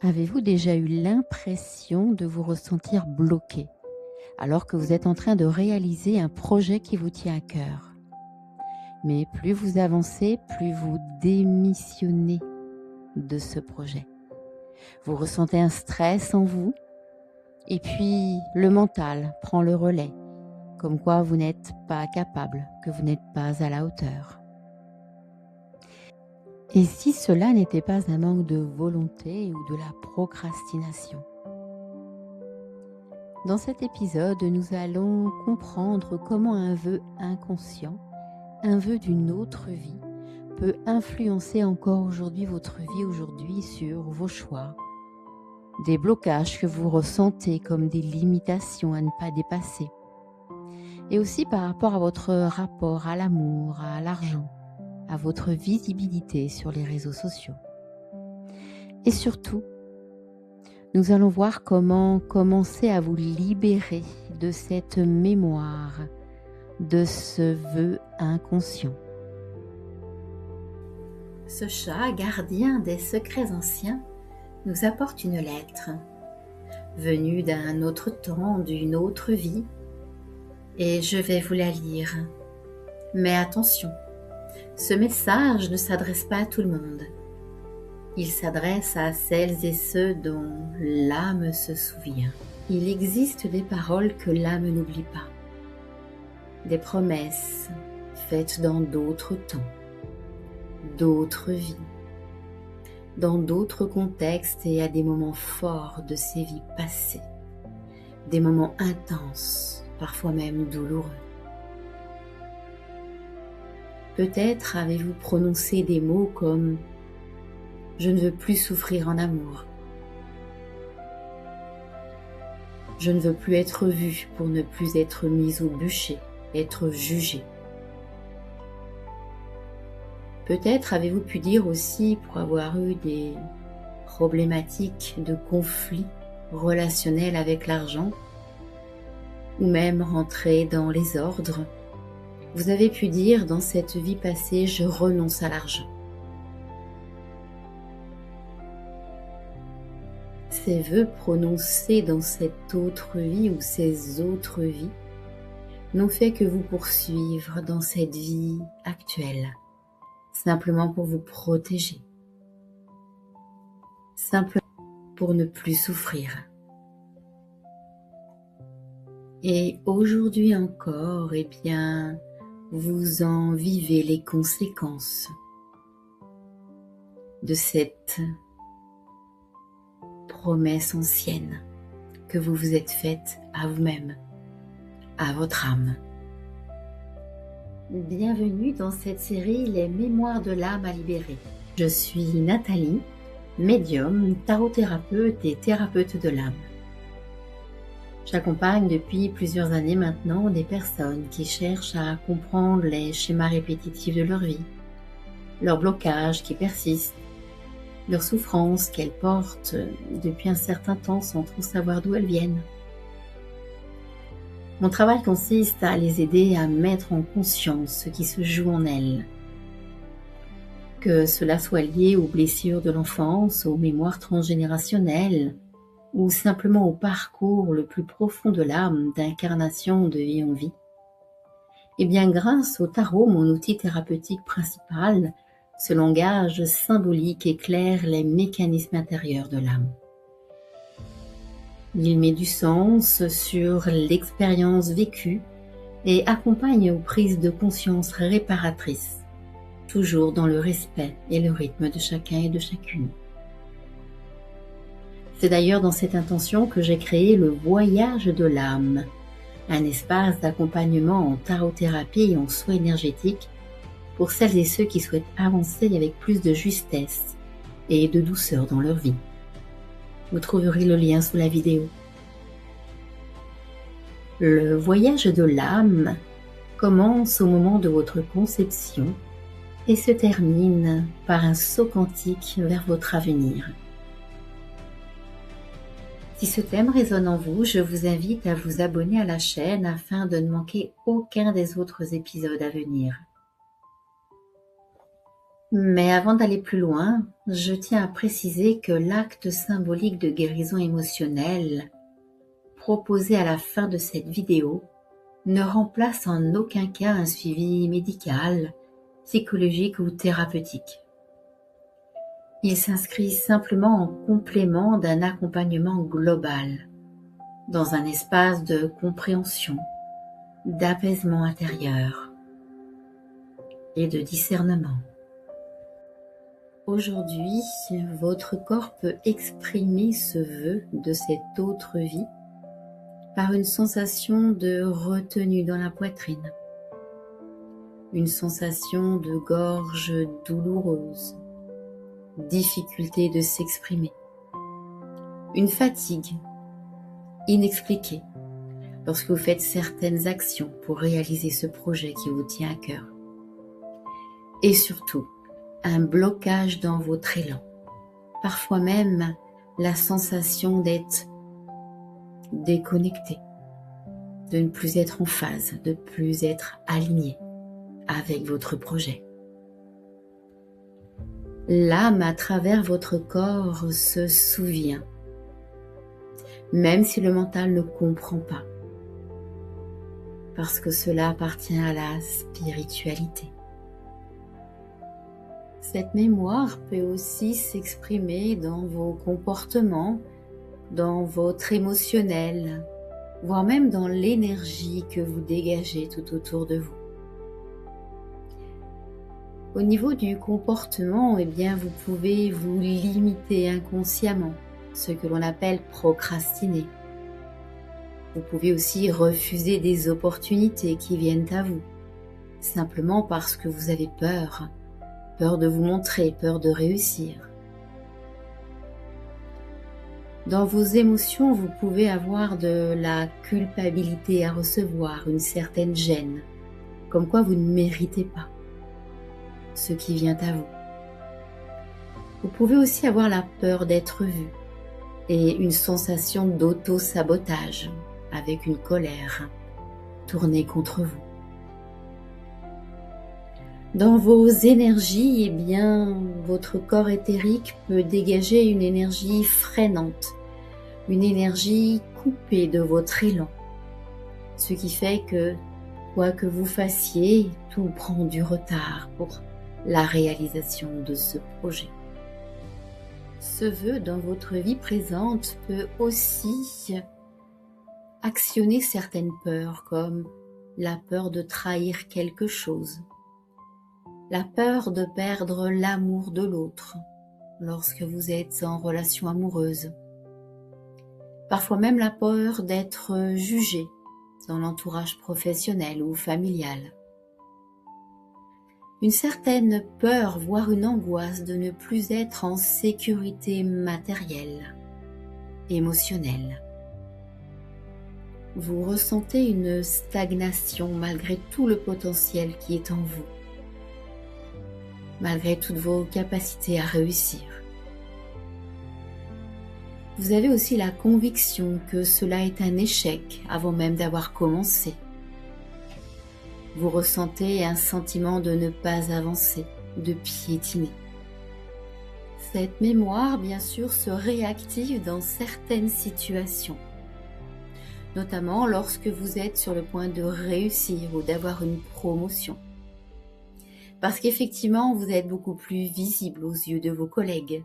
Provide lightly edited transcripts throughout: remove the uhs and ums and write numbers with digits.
Avez-vous déjà eu l'impression de vous ressentir bloqué alors que vous êtes en train de réaliser un projet qui vous tient à cœur? Mais plus vous avancez, plus vous démissionnez de ce projet. Vous ressentez un stress en vous et puis le mental prend le relais, comme quoi vous n'êtes pas capable, que vous n'êtes pas à la hauteur. Et si cela n'était pas un manque de volonté ou de la procrastination? Dans cet épisode, nous allons comprendre comment un vœu inconscient, un vœu d'une autre vie, peut influencer encore aujourd'hui votre vie aujourd'hui sur vos choix, des blocages que vous ressentez comme des limitations à ne pas dépasser, et aussi par rapport à votre rapport à l'amour, à l'argent, à votre visibilité sur les réseaux sociaux. Et surtout, nous allons voir comment commencer à vous libérer de cette mémoire, de ce vœu inconscient. Ce chat, gardien des secrets anciens, nous apporte une lettre, venue d'un autre temps, d'une autre vie, et je vais vous la lire. Mais attention, ce message ne s'adresse pas à tout le monde. Il s'adresse à celles et ceux dont l'âme se souvient. Il existe des paroles que l'âme n'oublie pas, des promesses faites dans d'autres temps, d'autres vies, dans d'autres contextes et à des moments forts de ces vies passées, des moments intenses, parfois même douloureux. Peut-être avez-vous prononcé des mots comme « Je ne veux plus souffrir en amour ». Je ne veux plus être vue pour ne plus être mise au bûcher, être jugée. Peut-être avez-vous pu dire aussi, pour avoir eu des problématiques de conflits relationnels avec l'argent, ou même rentrer dans les ordres, vous avez pu dire dans cette vie passée, je renonce à l'argent. Ces vœux prononcés dans cette autre vie ou ces autres vies n'ont fait que vous poursuivre dans cette vie actuelle, simplement pour vous protéger, simplement pour ne plus souffrir. Et aujourd'hui encore, vous en vivez les conséquences de cette promesse ancienne que vous vous êtes faite à vous-même, à votre âme. Bienvenue dans cette série Les Mémoires de l'âme à libérer. Je suis Nathalie, médium, tarot-thérapeute et thérapeute de l'âme. J'accompagne depuis plusieurs années maintenant des personnes qui cherchent à comprendre les schémas répétitifs de leur vie, leurs blocages qui persistent, leurs souffrances qu'elles portent depuis un certain temps sans trop savoir d'où elles viennent. Mon travail consiste à les aider à mettre en conscience ce qui se joue en elles, que cela soit lié aux blessures de l'enfance, aux mémoires transgénérationnelles, ou simplement au parcours le plus profond de l'âme d'incarnation de vie en vie. Et bien grâce au tarot, mon outil thérapeutique principal, ce langage symbolique éclaire les mécanismes intérieurs de l'âme. Il met du sens sur l'expérience vécue et accompagne aux prises de conscience réparatrices, toujours dans le respect et le rythme de chacun et de chacune. C'est d'ailleurs dans cette intention que j'ai créé le Voyage de l'âme, un espace d'accompagnement en tarothérapie et en soins énergétiques pour celles et ceux qui souhaitent avancer avec plus de justesse et de douceur dans leur vie. Vous trouverez le lien sous la vidéo. Le voyage de l'âme commence au moment de votre conception et se termine par un saut quantique vers votre avenir. Si ce thème résonne en vous, je vous invite à vous abonner à la chaîne afin de ne manquer aucun des autres épisodes à venir. Mais avant d'aller plus loin, je tiens à préciser que l'acte symbolique de guérison émotionnelle proposé à la fin de cette vidéo ne remplace en aucun cas un suivi médical, psychologique ou thérapeutique. Il s'inscrit simplement en complément d'un accompagnement global, dans un espace de compréhension, d'apaisement intérieur et de discernement. Aujourd'hui, votre corps peut exprimer ce vœu de cette autre vie par une sensation de retenue dans la poitrine, une sensation de gorge douloureuse, difficulté de s'exprimer, une fatigue inexpliquée lorsque vous faites certaines actions pour réaliser ce projet qui vous tient à cœur, et surtout un blocage dans votre élan, parfois même la sensation d'être déconnecté, de ne plus être en phase, de ne plus être aligné avec votre projet. L'âme à travers votre corps se souvient, même si le mental ne comprend pas, parce que cela appartient à la spiritualité. Cette mémoire peut aussi s'exprimer dans vos comportements, dans votre émotionnel, voire même dans l'énergie que vous dégagez tout autour de vous. Au niveau du comportement, vous pouvez vous limiter inconsciemment, ce que l'on appelle procrastiner. Vous pouvez aussi refuser des opportunités qui viennent à vous, simplement parce que vous avez peur de vous montrer, peur de réussir. Dans vos émotions, vous pouvez avoir de la culpabilité à recevoir, une certaine gêne, comme quoi vous ne méritez pas ce qui vient à vous. Vous pouvez aussi avoir la peur d'être vu et une sensation d'auto-sabotage avec une colère tournée contre vous. Dans vos énergies, votre corps éthérique peut dégager une énergie freinante, une énergie coupée de votre élan, ce qui fait que, quoi que vous fassiez, tout prend du retard pour la réalisation de ce projet. Ce vœu dans votre vie présente peut aussi actionner certaines peurs, comme la peur de trahir quelque chose, la peur de perdre l'amour de l'autre lorsque vous êtes en relation amoureuse, parfois même la peur d'être jugé dans l'entourage professionnel ou familial. Une certaine peur, voire une angoisse de ne plus être en sécurité matérielle, émotionnelle. Vous ressentez une stagnation malgré tout le potentiel qui est en vous, malgré toutes vos capacités à réussir. Vous avez aussi la conviction que cela est un échec avant même d'avoir commencé. Vous ressentez un sentiment de ne pas avancer, de piétiner. Cette mémoire, bien sûr, se réactive dans certaines situations, notamment lorsque vous êtes sur le point de réussir ou d'avoir une promotion. Parce qu'effectivement, vous êtes beaucoup plus visible aux yeux de vos collègues,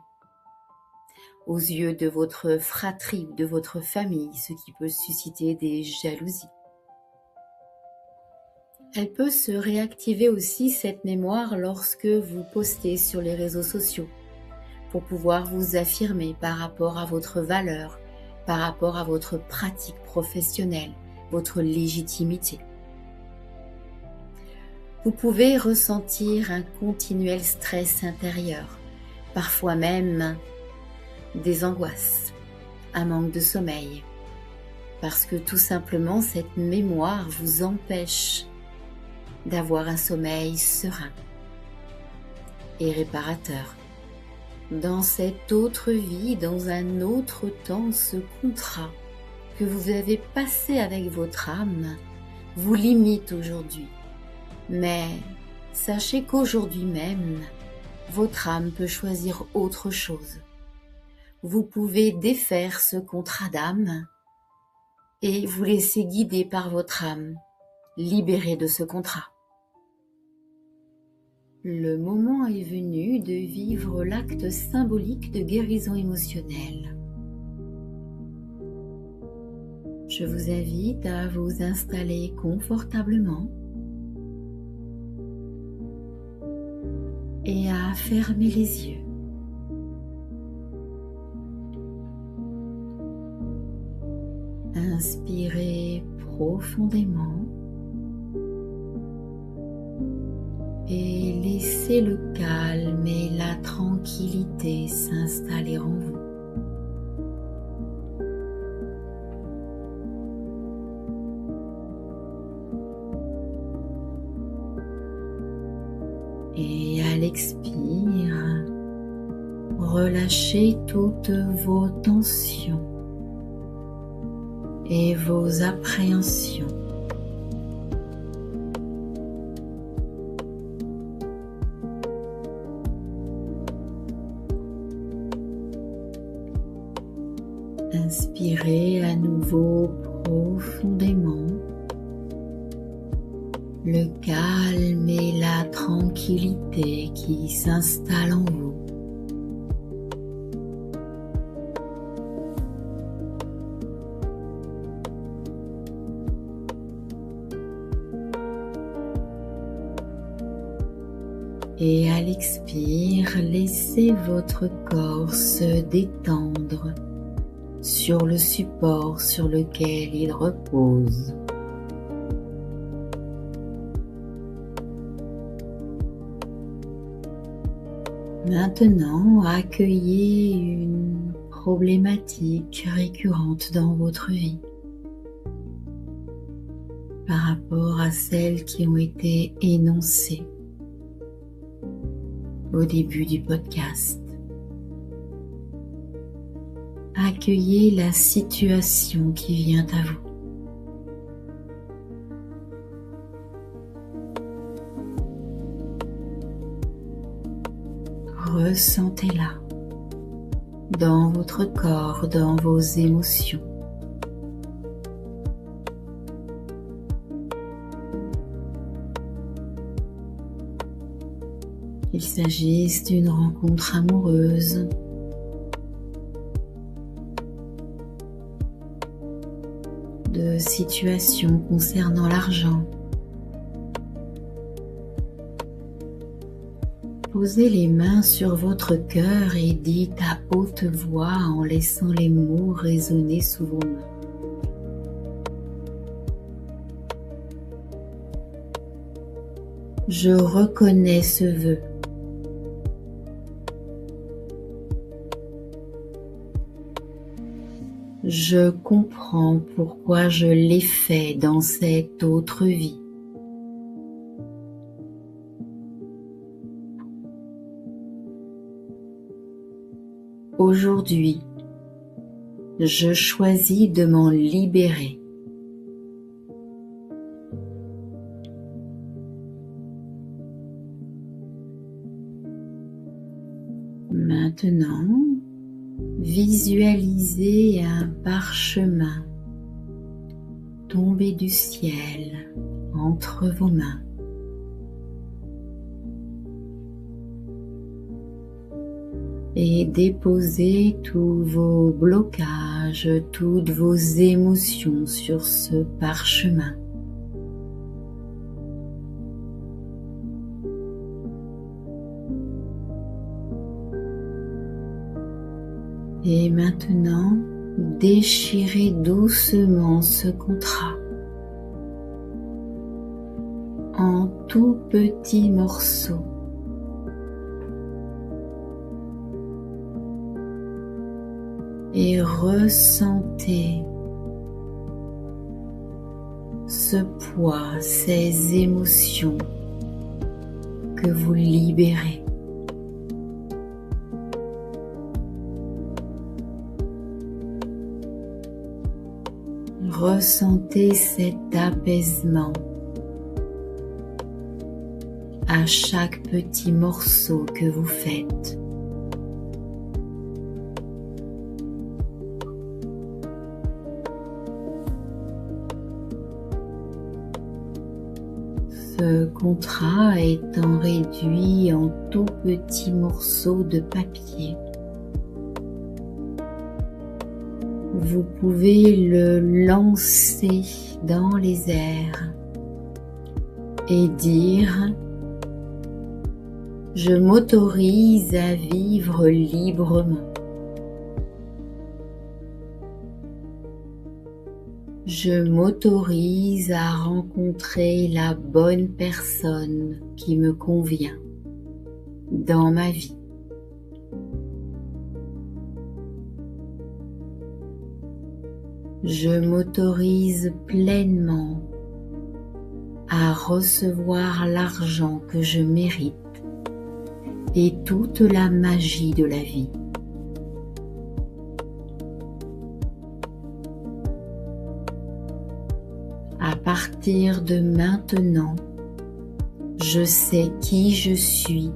aux yeux de votre fratrie ou de votre famille, ce qui peut susciter des jalousies. Elle peut se réactiver aussi, cette mémoire, lorsque vous postez sur les réseaux sociaux pour pouvoir vous affirmer par rapport à votre valeur, par rapport à votre pratique professionnelle, votre légitimité. Vous pouvez ressentir un continuel stress intérieur, parfois même des angoisses, un manque de sommeil, parce que tout simplement cette mémoire vous empêche d'avoir un sommeil serein et réparateur. Dans cette autre vie, dans un autre temps, ce contrat que vous avez passé avec votre âme vous limite aujourd'hui. Mais sachez qu'aujourd'hui même, votre âme peut choisir autre chose. Vous pouvez défaire ce contrat d'âme et vous laisser guider par votre âme, libéré de ce contrat. Le moment est venu de vivre l'acte symbolique de guérison émotionnelle. Je vous invite à vous installer confortablement et à fermer les yeux. Inspirez profondément et laissez le calme et la tranquillité s'installer en vous. Et à l'expire, relâchez toutes vos tensions et vos appréhensions. Inspirez à nouveau profondément. Le calme et la tranquillité qui s'installent en vous. Et à l'expire, laissez votre corps se détendre sur le support sur lequel il repose. Maintenant, accueillez une problématique récurrente dans votre vie par rapport à celles qui ont été énoncées au début du podcast. Accueillez la situation qui vient à vous. Ressentez-la dans votre corps, dans vos émotions. Qu'il s'agisse d'une rencontre amoureuse, de situations concernant l'argent. Posez les mains sur votre cœur et dites à haute voix en laissant les mots résonner sous vos mains. Je reconnais ce vœu. Je comprends pourquoi je l'ai fait dans cette autre vie. Aujourd'hui, je choisis de m'en libérer. Maintenant, visualisez un parchemin tombé du ciel entre vos mains. Et déposez tous vos blocages, toutes vos émotions sur ce parchemin. Et maintenant, déchirez doucement ce contrat en tout petits morceaux. Et ressentez ce poids, ces émotions que vous libérez. Ressentez cet apaisement à chaque petit morceau que vous faites. Ce contrat étant réduit en tout petits morceaux de papier, vous pouvez le lancer dans les airs et dire « Je m'autorise à vivre librement. Je m'autorise à rencontrer la bonne personne qui me convient dans ma vie. Je m'autorise pleinement à recevoir l'argent que je mérite et toute la magie de la vie. À partir de maintenant, je sais qui je suis.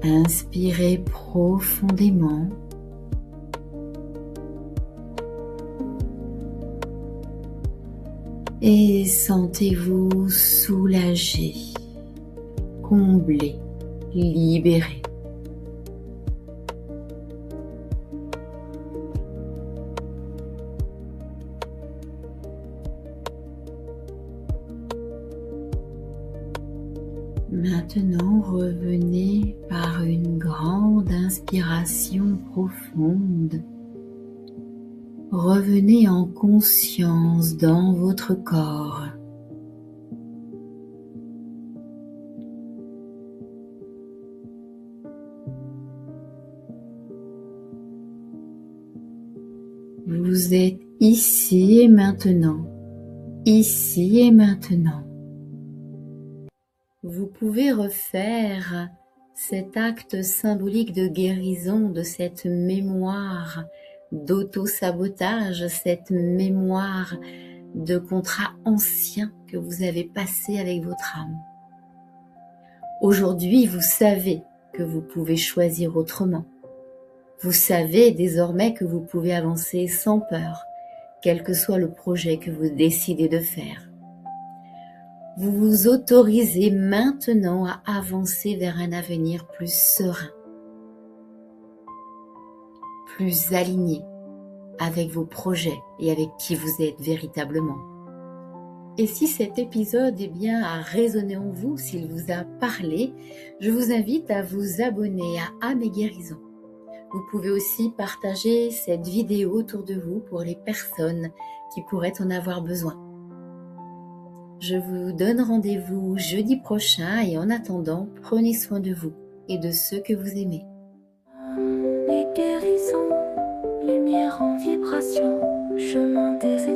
Inspirez profondément. Et sentez-vous soulagé, comblé, libéré. Maintenant, revenez par une grande inspiration profonde. Revenez en conscience dans votre corps. Vous êtes ici et maintenant, ici et maintenant. Vous pouvez refaire cet acte symbolique de guérison de cette mémoire d'auto-sabotage, cette mémoire de contrat ancien que vous avez passé avec votre âme. Aujourd'hui, vous savez que vous pouvez choisir autrement. Vous savez désormais que vous pouvez avancer sans peur, quel que soit le projet que vous décidez de faire. Vous vous autorisez maintenant à avancer vers un avenir plus serein, plus aligné avec vos projets et avec qui vous êtes véritablement. Et si cet épisode a résonné en vous, s'il vous a parlé, je vous invite à vous abonner à Âme et Guérison. Vous pouvez aussi partager cette vidéo autour de vous pour les personnes qui pourraient en avoir besoin. Je vous donne rendez-vous jeudi prochain et en attendant, prenez soin de vous et de ceux que vous aimez. Les guérisons, lumière en vibration, chemin des